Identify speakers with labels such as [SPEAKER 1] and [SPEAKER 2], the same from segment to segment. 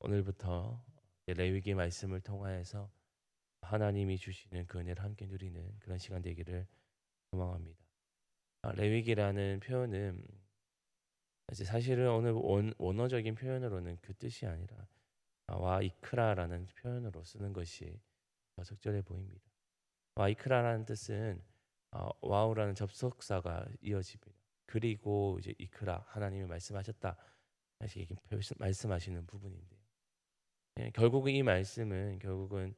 [SPEAKER 1] 오늘부터 레위기 말씀을 통하여서 하나님이 주시는 그 은혜를 함께 누리는 그런 시간 되기를 소망합니다. 레위기라는 표현은 이제 사실은 오늘 원어적인 표현으로는 그 뜻이 아니라 와이크라라는 표현으로 쓰는 것이 더 적절해 보입니다. 와이크라라는 뜻은 와우라는 접속사가 이어집니다. 그리고 이제 이크라 하나님이 말씀하셨다 다시 말씀하시는 부분인데요. 결국 이 말씀은 결국은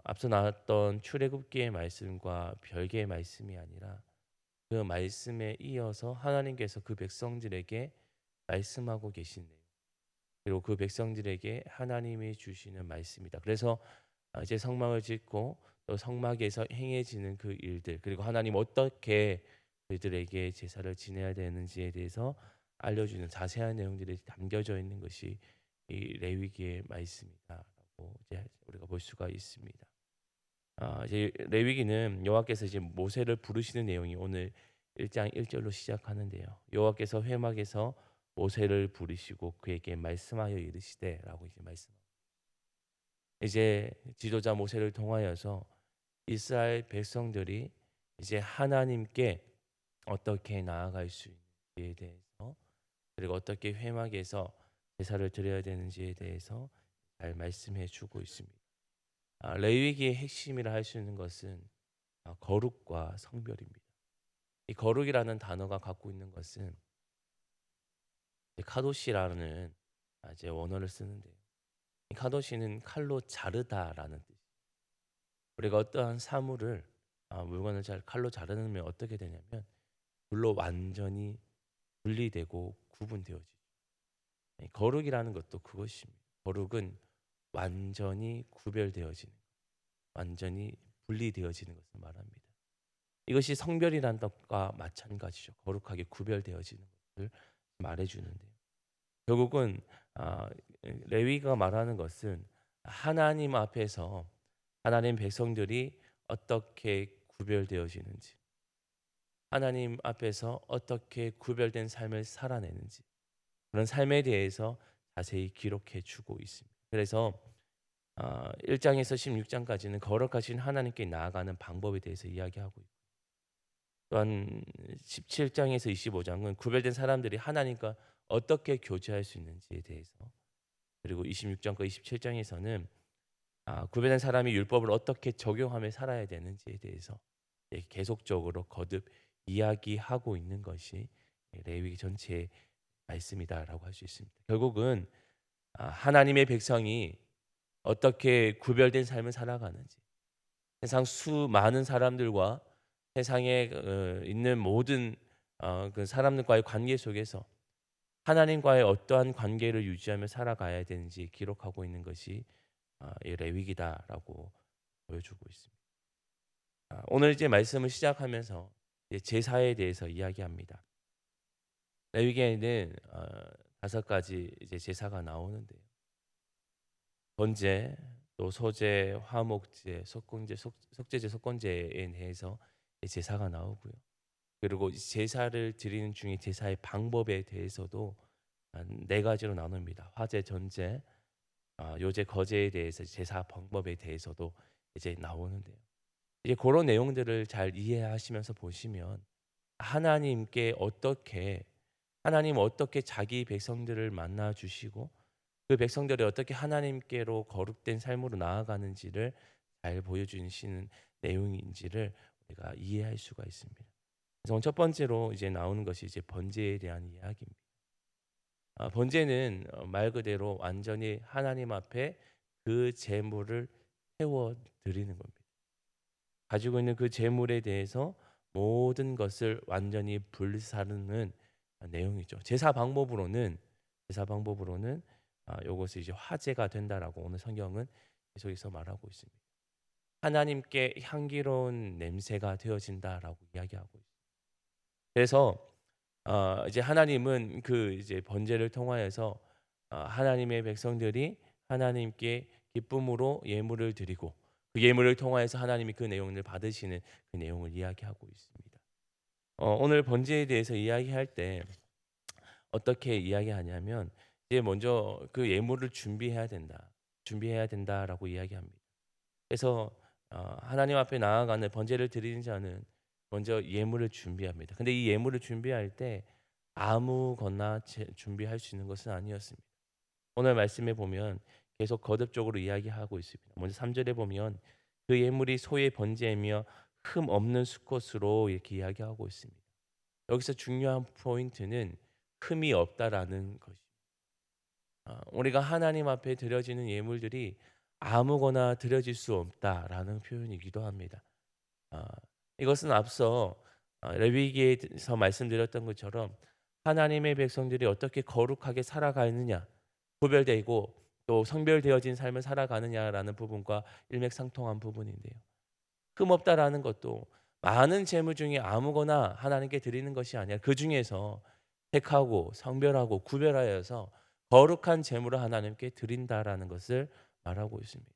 [SPEAKER 1] 앞서 나왔던 출애굽기의 말씀과 별개의 말씀이 아니라 그 말씀에 이어서 하나님께서 그 백성들에게 말씀하고 계신 내용 그리고 그 백성들에게 하나님이 주시는 말씀이다. 그래서 이제 성막을 짓고 또 성막에서 행해지는 그 일들 그리고 하나님 어떻게 그들에게 제사를 지내야 되는지에 대해서 알려주는 자세한 내용들이 담겨져 있는 것이 이 레위기의 말씀이다라고 이제 우리가 볼 수가 있습니다. 이제 레위기는 여호와께서 이제 모세를 부르시는 내용이 오늘 1장 1절로 시작하는데요. 여호와께서 회막에서 모세를 부르시고 그에게 말씀하여 이르시되라고 이제 말씀합니다. 이제 지도자 모세를 통하여서 이스라엘 백성들이 이제 하나님께 어떻게 나아갈 수 있는지에 대해서 그리고 어떻게 회막에서 제사를 드려야 되는지에 대해서 잘 말씀해 주고 있습니다. 레위기의 핵심이라 할 수 있는 것은 거룩과 성별입니다. 이 거룩이라는 단어가 갖고 있는 것은 카도시라는 이제 원어를 쓰는데요. 이 카도시는 칼로 자르다라는 뜻. 우리가 어떠한 사물을 물건을 잘 칼로 자르면 어떻게 되냐면 불로 완전히 분리되고 구분되어지죠. 거룩이라는 것도 그것입니다. 거룩은 완전히 구별되어지는 것, 완전히 분리되어지는 것을 말합니다. 이것이 성별이라는 것과 마찬가지죠. 거룩하게 구별되어지는 것을 말해주는데요. 결국은 레위가 말하는 것은 하나님 앞에서 하나님 백성들이 어떻게 구별되어지는지, 하나님 앞에서 어떻게 구별된 삶을 살아내는지 그런 삶에 대해서 자세히 기록해 주고 있습니다. 그래서 1장에서 16장까지는 거룩하신 하나님께 나아가는 방법에 대해서 이야기하고 있고 또한 17장에서 25장은 구별된 사람들이 하나님과 어떻게 교제할 수 있는지에 대해서 그리고 26장과 27장에서는 구별된 사람이 율법을 어떻게 적용하며 살아야 되는지에 대해서 계속적으로 거듭 이야기하고 있는 것이 레위기 전체의 말씀이다라고 할 수 있습니다. 결국은 하나님의 백성이 어떻게 구별된 삶을 살아가는지 세상 수많은 사람들과 세상에 있는 모든 그 사람들과의 관계 속에서 하나님과의 어떠한 관계를 유지하며 살아가야 되는지 기록하고 있는 것이 이 레위기다라고 보여주고 있습니다. 오늘 이제 말씀을 시작하면서 이제 제사에 대해서 이야기합니다. 레위기에는 5가지 이제 제사가 나오는데요. 번제, 또 소제, 화목제, 속제제, 속건제에 대해서 제사가 나오고요. 그리고 제사를 드리는 중에 제사의 방법에 대해서도 4가지로 나눕니다. 화제, 전제, 요제, 거제에 대해서 제사 방법에 대해서도 이제 나오는데요. 이제 그런 내용들을 잘 이해하시면서 보시면 하나님 어떻게 자기 백성들을 만나 주시고 그 백성들이 어떻게 하나님께로 거룩된 삶으로 나아가는지를 잘 보여주시는 내용인지를 우리가 이해할 수가 있습니다. 그래서 첫 번째로 이제 나오는 것이 이제 번제에 대한 이야기입니다. 번제는 말 그대로 완전히 하나님 앞에 그 제물을 태워 드리는 겁니다. 가지고 있는 그 제물에 대해서 모든 것을 완전히 불사르는 내용이죠. 제사 방법으로는 이것이 이제 화제가 된다라고 오늘 성경은 계속해서 말하고 있습니다. 하나님께 향기로운 냄새가 되어진다라고 이야기하고 있습니다. 그래서 이제 하나님은 그 이제 번제를 통하여서 하나님의 백성들이 하나님께 기쁨으로 예물을 드리고 그 예물을 통하여서 하나님이 그 내용을 받으시는 그 내용을 이야기하고 있습니다. 오늘 번제에 대해서 이야기할 때 어떻게 이야기하냐면 이제 먼저 그 예물을 준비해야 된다. 준비해야 된다라고 이야기합니다. 그래서 하나님 앞에 나아가는 번제를 드리는 자는 먼저 예물을 준비합니다. 근데 이 예물을 준비할 때 아무거나 준비할 수 있는 것은 아니었습니다. 오늘 말씀에 보면 계속 거듭적으로 이야기하고 있습니다. 먼저 3절에 보면 그 예물이 소의 번제이며 흠 없는 수컷으로 이렇게 이야기하고 있습니다. 여기서 중요한 포인트는 흠이 없다라는 것입니다. 우리가 하나님 앞에 드려지는 예물들이 아무거나 드려질 수 없다라는 표현이기도 합니다. 아, 이것은 앞서 레위기에서 말씀드렸던 것처럼 하나님의 백성들이 어떻게 거룩하게 살아가느냐, 구별되고 또 성별되어진 삶을 살아가느냐라는 부분과 일맥상통한 부분인데요. 흠없다라는 것도 많은 재물 중에 아무거나 하나님께 드리는 것이 아니라 그 중에서 택하고 성별하고 구별하여서 거룩한 재물을 하나님께 드린다라는 것을 말하고 있습니다.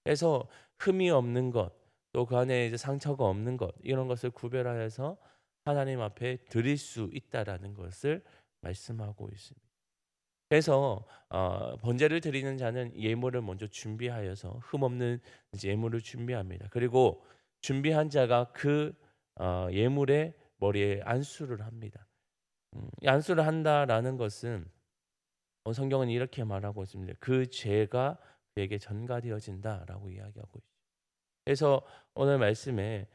[SPEAKER 1] 그래서 흠이 없는 것, 또 그 안에 이제 상처가 없는 것 이런 것을 구별하여서 하나님 앞에 드릴 수 있다라는 것을 말씀하고 있습니다. 그래서 번제를 드리는 자는 예물을 먼저 준비하여서 흠 없는 이제 예물을 준비합니다. 그리고 준비한 자가 그 예물의 머리에 안수를 합니다. 이 안수를 한다라는 것은 성경은 이렇게 말하고 있습니다. 그 죄가 그에게 전가되어진다라고 이야기하고 있죠. 그래서 오늘 말씀에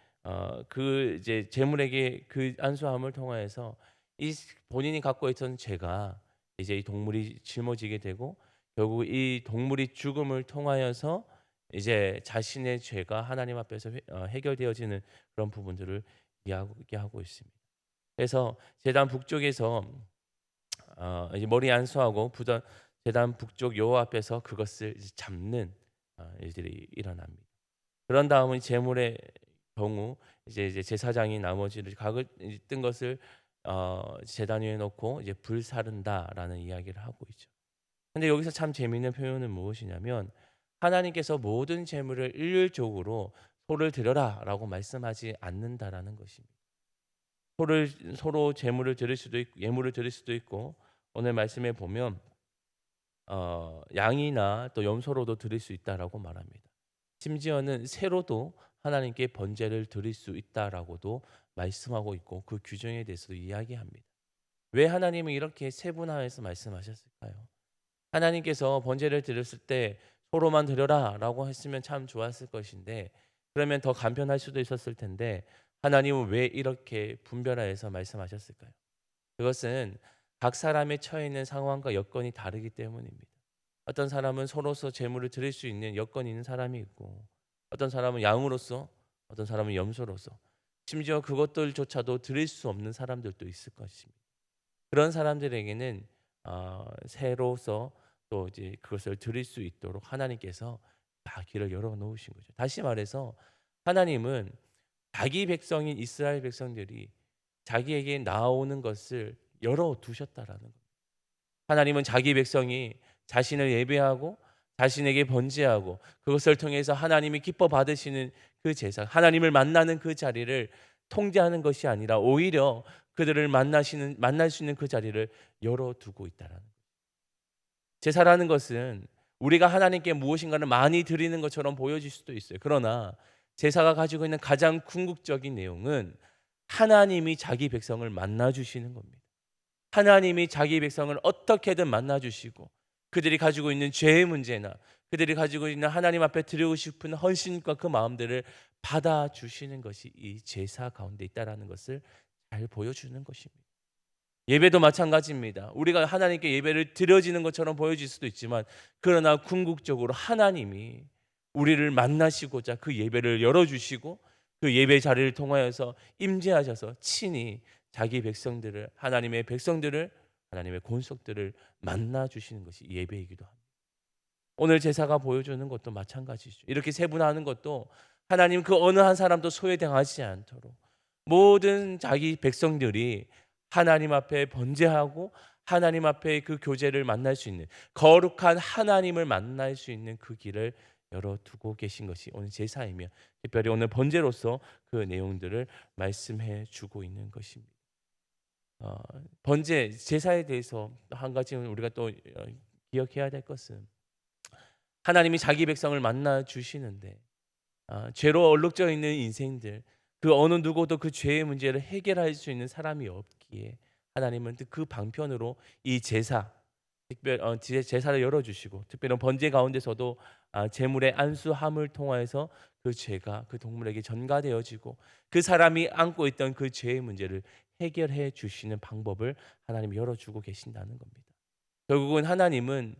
[SPEAKER 1] 그 이제 제물에게 그 안수함을 통하여서 이 본인이 갖고 있던 죄가 이제 이 동물이 짊어지게 되고 결국 이 동물이 죽음을 통하여서 이제 자신의 죄가 하나님 앞에서 해결되어지는 그런 부분들을 이야기하고 있습니다. 그래서 제단 북쪽에서 이제 머리 안수하고 부전 제단 북쪽 여호와 앞에서 그것을 이제 잡는 일들이 일어납니다. 그런 다음은 제물의 경우 이제 제사장이 나머지를 각을 뜬 것을 제단 위에 놓고 이제 불사른다라는 이야기를 하고 있죠. 근데 여기서 참 재미있는 표현은 무엇이냐면 하나님께서 모든 제물을 일률적으로 소를 드려라라고 말씀하지 않는다라는 것입니다. 소를 서로 제물을 드릴 수도 있고 예물을 드릴 수도 있고 오늘 말씀에 보면 양이나 또 염소로도 드릴 수 있다라고 말합니다. 심지어는 새로도 하나님께 번제를 드릴 수 있다라고도 말씀하고 있고 그 규정에 대해서도 이야기합니다. 왜 하나님은 이렇게 세분화해서 말씀하셨을까요? 하나님께서 번제를 드렸을 때 소로만 드려라라고 했으면 참 좋았을 것인데 그러면 더 간편할 수도 있었을 텐데 하나님은 왜 이렇게 분별하여서 말씀하셨을까요? 그것은 각 사람의 처해 있는 상황과 여건이 다르기 때문입니다. 어떤 사람은 소로서 제물을 드릴 수 있는 여건이 있는 사람이 있고 어떤 사람은 양으로서 어떤 사람은 염소로서 심지어 그것들조차도 드릴 수 없는 사람들도 있을 것입니다. 그런 사람들에게는 새로서 또 이제 그것을 드릴 수 있도록 하나님께서 다 길을 열어 놓으신 거죠. 다시 말해서 하나님은 자기 백성인 이스라엘 백성들이 자기에게 나오는 것을 열어 두셨다라는 겁니다. 하나님은 자기 백성이 자신을 예배하고 자신에게 번제하고 그것을 통해서 하나님이 기뻐 받으시는 그 제사, 하나님을 만나는 그 자리를 통제하는 것이 아니라 오히려 그들을 만날 수 있는 그 자리를 열어두고 있다라는 거예요. 제사라는 것은 우리가 하나님께 무엇인가를 많이 드리는 것처럼 보여질 수도 있어요. 그러나 제사가 가지고 있는 가장 궁극적인 내용은 하나님이 자기 백성을 만나 주시는 겁니다. 하나님이 자기 백성을 어떻게든 만나 주시고 그들이 가지고 있는 죄의 문제나 그들이 가지고 있는 하나님 앞에 드리고 싶은 헌신과 그 마음들을 받아 주시는 것이 이 제사 가운데 있다라는 것을 잘 보여주는 것입니다. 예배도 마찬가지입니다. 우리가 하나님께 예배를 드려지는 것처럼 보여질 수도 있지만 그러나 궁극적으로 하나님이 우리를 만나시고자 그 예배를 열어주시고 그 예배 자리를 통하여서 임재하셔서 친히 자기 백성들을 하나님의 백성들을 하나님의 권속들을 만나 주시는 것이 예배이기도 합니다. 오늘 제사가 보여주는 것도 마찬가지죠. 이렇게 세분화하는 것도 하나님 그 어느 한 사람도 소외당하지 않도록 모든 자기 백성들이 하나님 앞에 번제하고 하나님 앞에 그 교제를 만날 수 있는 거룩한 하나님을 만날 수 있는 그 길을 열어두고 계신 것이 오늘 제사이며 특별히 오늘 번제로서 그 내용들을 말씀해 주고 있는 것입니다. 어 번제 제사에 대해서 한 가지는 우리가 또 기억해야 될 것은 하나님이 자기 백성을 만나 주시는데 죄로 얼룩져 있는 인생들, 그 어느 누구도 그 죄의 문제를 해결할 수 있는 사람이 없기에 하나님은 그 방편으로 이 제사, 특별 제사를 열어 주시고 특별한 번제 가운데서도 제물의 안수함을 통하여서 그 죄가 그 동물에게 전가되어지고 그 사람이 안고 있던 그 죄의 문제를 해결해 주시는 방법을 하나님이 열어 주고 계신다는 겁니다. 결국은 하나님은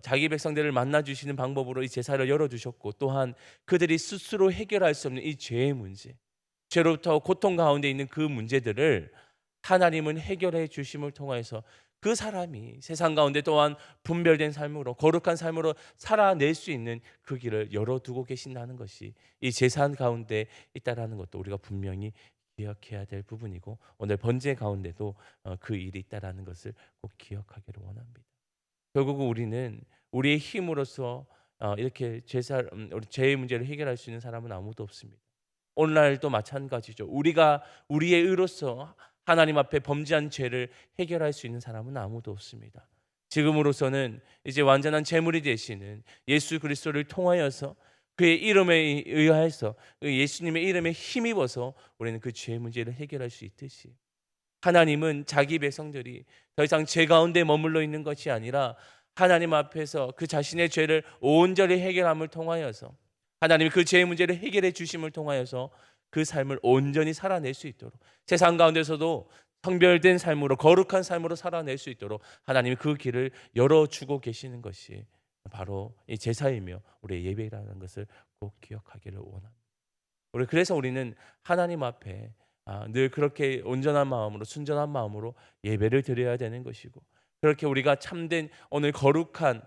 [SPEAKER 1] 자기 백성들을 만나 주시는 방법으로 이 제사를 열어 주셨고, 또한 그들이 스스로 해결할 수 없는 이 죄의 문제, 죄로부터 고통 가운데 있는 그 문제들을 하나님은 해결해 주심을 통하여서 그 사람이 세상 가운데 또한 분별된 삶으로 거룩한 삶으로 살아낼 수 있는 그 길을 열어두고 계신다는 것이 이 제사 가운데 있다라는 것도 우리가 분명히 기억해야 될 부분이고, 오늘 번제 가운데도 그 일이 있다라는 것을 꼭 기억하기를 원합니다. 결국은 우리는 우리의 힘으로써 이렇게 우리 죄의 문제를 해결할 수 있는 사람은 아무도 없습니다. 오늘날도 마찬가지죠. 우리가 우리의 의로서 하나님 앞에 범죄한 죄를 해결할 수 있는 사람은 아무도 없습니다. 지금으로서는 이제 완전한 제물이 되시는 예수 그리스도를 통하여서 그의 이름에 의하여서 그 예수님의 이름에 힘입어서 우리는 그 죄의 문제를 해결할 수 있듯이, 하나님은 자기 백성들이 더 이상 죄 가운데 머물러 있는 것이 아니라 하나님 앞에서 그 자신의 죄를 온전히 해결함을 통하여서, 하나님이 그 죄의 문제를 해결해 주심을 통하여서 그 삶을 온전히 살아낼 수 있도록, 세상 가운데서도 성별된 삶으로 거룩한 삶으로 살아낼 수 있도록 하나님이 그 길을 열어주고 계시는 것이 바로 이 제사이며 우리의 예배라는 것을 꼭 기억하기를 원합니다. 그래서 우리는 하나님 앞에 늘 그렇게 온전한 마음으로 순전한 마음으로 예배를 드려야 되는 것이고, 그렇게 우리가 참된 오늘 거룩한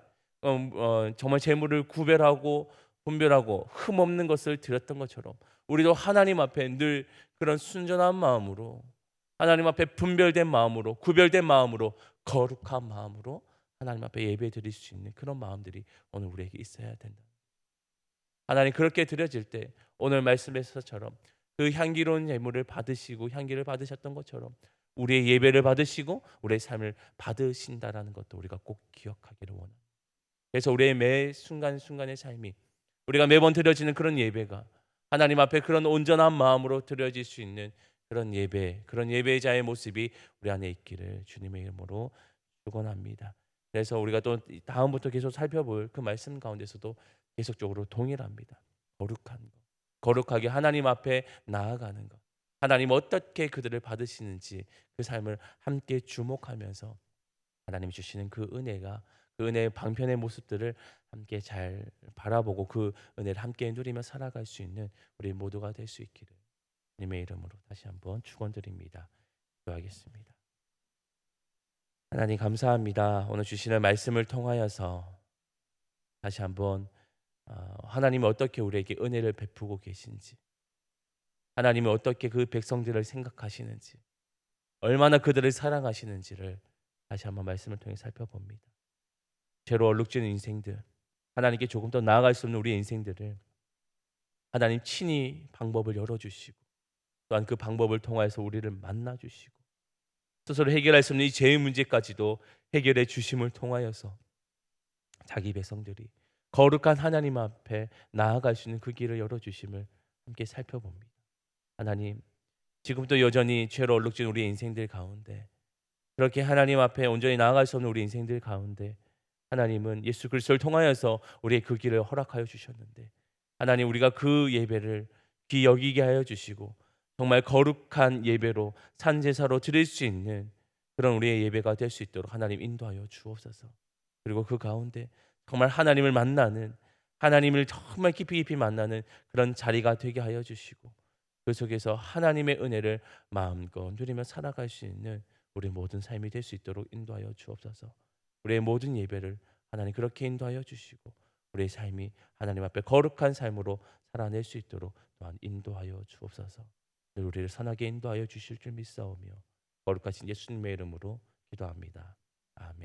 [SPEAKER 1] 정말 재물을 구별하고 분별하고 흠 없는 것을 드렸던 것처럼 우리도 하나님 앞에 늘 그런 순전한 마음으로, 하나님 앞에 분별된 마음으로 구별된 마음으로 거룩한 마음으로 하나님 앞에 예배 드릴 수 있는 그런 마음들이 오늘 우리에게 있어야 된다. 하나님 그렇게 드려질 때 오늘 말씀에서처럼 그 향기로운 예물을 받으시고 향기를 받으셨던 것처럼 우리의 예배를 받으시고 우리의 삶을 받으신다라는 것도 우리가 꼭 기억하기를 원합니다. 그래서 우리의 매 순간순간의 삶이 우리가 매번 드려지는 그런 예배가 하나님 앞에 그런 온전한 마음으로 드려질 수 있는 그런 예배, 그런 예배자의 모습이 우리 안에 있기를 주님의 이름으로 축원합니다. 그래서 우리가 또 다음부터 계속 살펴볼 그 말씀 가운데서도 계속적으로 동일합니다. 거룩한 것, 거룩하게 하나님 앞에 나아가는 것, 하나님 어떻게 그들을 받으시는지 그 삶을 함께 주목하면서 하나님이 주시는 그 은혜가, 그 은혜의 방편의 모습들을 함께 잘 바라보고 그 은혜를 함께 누리며 살아갈 수 있는 우리 모두가 될 수 있기를 주님의 이름으로 다시 한번 축원드립니다. 기도하겠습니다. 하나님 감사합니다. 오늘 주시는 말씀을 통하여서 다시 한번 하나님이 어떻게 우리에게 은혜를 베푸고 계신지, 하나님이 어떻게 그 백성들을 생각하시는지, 얼마나 그들을 사랑하시는지를 다시 한번 말씀을 통해 살펴봅니다. 죄로 얼룩지는 인생들, 하나님께 조금 더 나아갈 수 없는 우리의 인생들을 하나님 친히 방법을 열어주시고, 또한 그 방법을 통하여서 우리를 만나주시고, 스스로 해결할 수 없는 이 죄의 문제까지도 해결해 주심을 통하여서 자기 백성들이 거룩한 하나님 앞에 나아갈 수 있는 그 길을 열어주심을 함께 살펴봅니다. 하나님, 지금도 여전히 죄로 얼룩진 우리의 인생들 가운데, 그렇게 하나님 앞에 온전히 나아갈 수 없는 우리 인생들 가운데 하나님은 예수 그리스도를 통하여서 우리의 그 길을 허락하여 주셨는데, 하나님 우리가 그 예배를 귀 여기게 하여 주시고 정말 거룩한 예배로 산제사로 드릴 수 있는 그런 우리의 예배가 될 수 있도록 하나님 인도하여 주옵소서. 그리고 그 가운데 정말 하나님을 만나는, 하나님을 정말 깊이 깊이 만나는 그런 자리가 되게 하여 주시고, 그 속에서 하나님의 은혜를 마음껏 누리며 살아갈 수 있는 우리 모든 삶이 될 수 있도록 인도하여 주옵소서. 우리의 모든 예배를 하나님 그렇게 인도하여 주시고 우리의 삶이 하나님 앞에 거룩한 삶으로 살아낼 수 있도록 또한 인도하여 주옵소서. 늘 우리를 선하게 인도하여 주실 줄 믿사오며 거룩하신 예수님의 이름으로 기도합니다. 아멘.